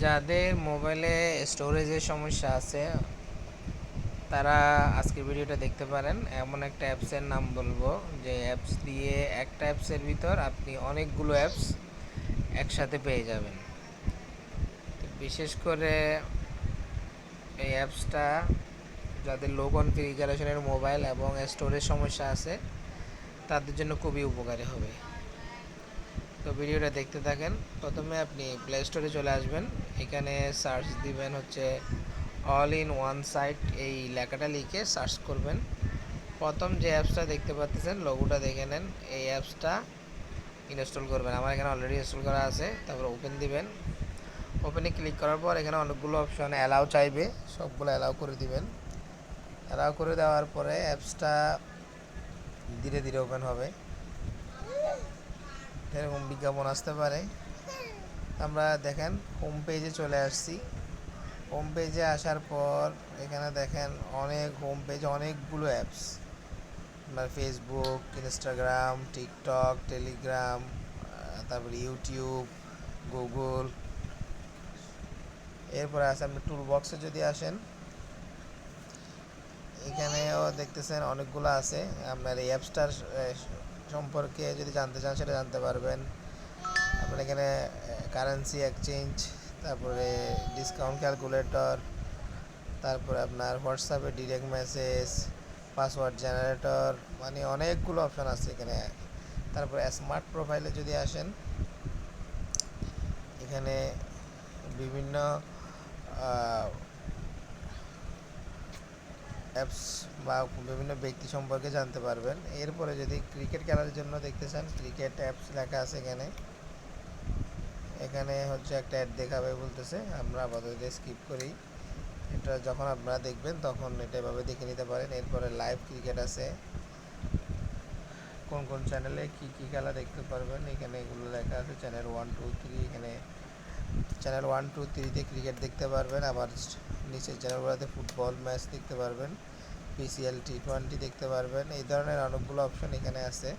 যাদের মোবাইলে স্টোরেজের সমস্যা আছে তারা আজকের ভিডিওটা দেখতে পারেন। এমন একটা অ্যাপসের নাম বলবো যে অ্যাপস দিয়ে একটা অ্যাপসের ভিতর আপনি অনেকগুলো অ্যাপস একসাথে পেয়ে যাবেন। তো বিশেষ করে এই অ্যাপসটা যাদের লো কনফিগারেশনের মোবাইল এবং স্টোরেজ সমস্যা আছে তাদের জন্য খুবই উপকারী হবে। তো ভিডিওটা দেখতে থাকেন। প্রথমে আপনি প্লে স্টোরে চলে আসবেন। এখানে সার্চ দিবেন হচ্ছে অল ইন ওয়ান সাইট, এই লেখাটা লিখে সার্চ করবেন। প্রথম যে অ্যাপসটা দেখতে পাচ্ছেন লোগোটা দেখে নেন, এই অ্যাপসটা ইনস্টল করবেন। আমার এখানে অলরেডি ইনস্টল করা আছে। তারপর ওপেন দিবেন। ওপেনে ক্লিক করার পর এখানে অনেকগুলো অপশন অ্যালাউ চাইবে, সবগুলো অ্যালাউ করে দিবেন। অ্যালাউ করে দেওয়ার পরে অ্যাপসটা ধীরে ধীরে ওপেন হবে। এরকম বিজ্ঞাপন আসতে পারে। আমরা দেখেন হোম পেজে চলে আসছি। হোম পেজে আসার পর এখানে দেখেন হোম পেজে অনেকগুলো অ্যাপস, আপনার ফেসবুক, ইনস্টাগ্রাম, টিকটক, টেলিগ্রাম, তারপর ইউটিউব, গুগল। এরপরে আছে আপনি টুল বক্সে যদি আসেন, এখানেও দেখতেছেন অনেকগুলো আছে। আপনার এই অ্যাপসটার সম্পর্কে যদি জানতে চান সেটা জানতে পারবেন। আপনার এখানে কারেন্সি এক্সচেঞ্জ, তারপরে ডিসকাউন্ট ক্যালকুলেটর, তারপরে আপনার হোয়াটসঅ্যাপে ডিরেক্ট মেসেজ, পাসওয়ার্ড জেনারেটর, মানে অনেকগুলো অপশান আছে এখানে। তারপরে স্মার্ট প্রোফাইলে যদি আসেন, এখানে বিভিন্ন অ্যাপস বা বিভিন্ন ব্যক্তি সম্পর্কে জানতে পারবেন। এরপরে যদি ক্রিকেট খেলার জন্য দেখতে চান, ক্রিকেট অ্যাপস লেখা আছে এখানে। এখানে হচ্ছে একটা অ্যাড দেখাবে বলতেছে, আমরা আপাতত স্কিপ করি। এটা যখন আপনারা দেখবেন তখন এটা এভাবে দেখে নিতে পারেন। এরপরে লাইভ ক্রিকেট আছে, কোন কোন চ্যানেলে কী কী খেলা দেখতে পারবেন এখানে এগুলো লেখা আছে। চ্যানেল 1, 2, 3, এখানে চ্যানেল 1, 2, 3-তে ক্রিকেট দেখতে পারবেন। আবার নিচের চ্যানেলগুলোতে ফুটবল ম্যাচ দেখতে পারবেন, পিসিএল T20 দেখতে পারবেন। এই ধরনের অনেকগুলো অপশন এখানে আছে।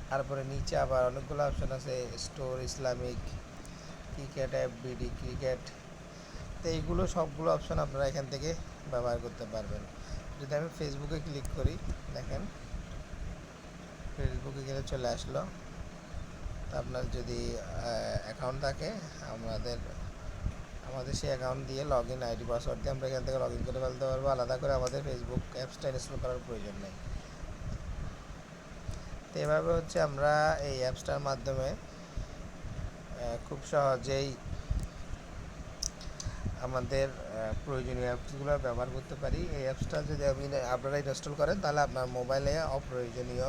তারপরে নিচে আবার অনেকগুলো অপশন আছে, স্টোর, ইসলামিক, ক্রিকেট, এফবিডি ক্রিকেট। তো এইগুলো সবগুলো অপশন আপনারা এখান থেকে ব্যবহার করতে পারবেন। যদি আমি ফেসবুকে ক্লিক করি, দেখেন ফেসবুকে গেলে চলে আসলো। তো আপনার যদি অ্যাকাউন্ট থাকে, আমাদের সেই অ্যাকাউন্ট দিয়ে লগ ইন আইডি পাসওয়ার্ড দিয়ে আমরা এখান থেকে লগ ইন করে ফেলতে পারবো। আলাদা করে আমাদের ফেসবুক অ্যাপসটা ইনস্টল করার প্রয়োজন নেই। তো এভাবে হচ্ছে আমরা এই অ্যাপসটার মাধ্যমে খুব সহজেই আমাদের প্রয়োজনীয় অ্যাপসগুলো ব্যবহার করতে পারি। এই অ্যাপসটা যদি আপনারা ইনস্টল করেন তাহলে আপনার মোবাইলে অপ্রয়োজনীয়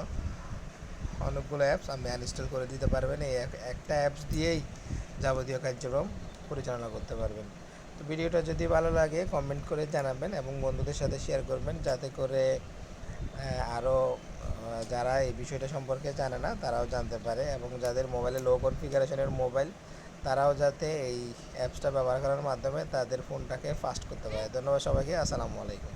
অনেকগুলো অ্যাপস আপনি আনইনস্টল করে দিতে পারবেন। এই একটা অ্যাপস দিয়েই যাবতীয় কার্যক্রম পরিচালনা করতে পারবেন। তো ভিডিওটা যদি ভালো লাগে কমেন্ট করে জানাবেন এবং বন্ধুদের সাথে শেয়ার করবেন, যাতে করে আরও যারা এই বিষয়টা সম্পর্কে জানে না তারাও জানতে পারে, এবং যাদের মোবাইলে লো কনফিগারেশনের মোবাইল তারাও যাতে এই অ্যাপসটা ব্যবহার করার মাধ্যমে তাদের ফোনটাকে ফাস্ট করতে পারে। ধন্যবাদ সবাইকে। আসসালামু আলাইকুম।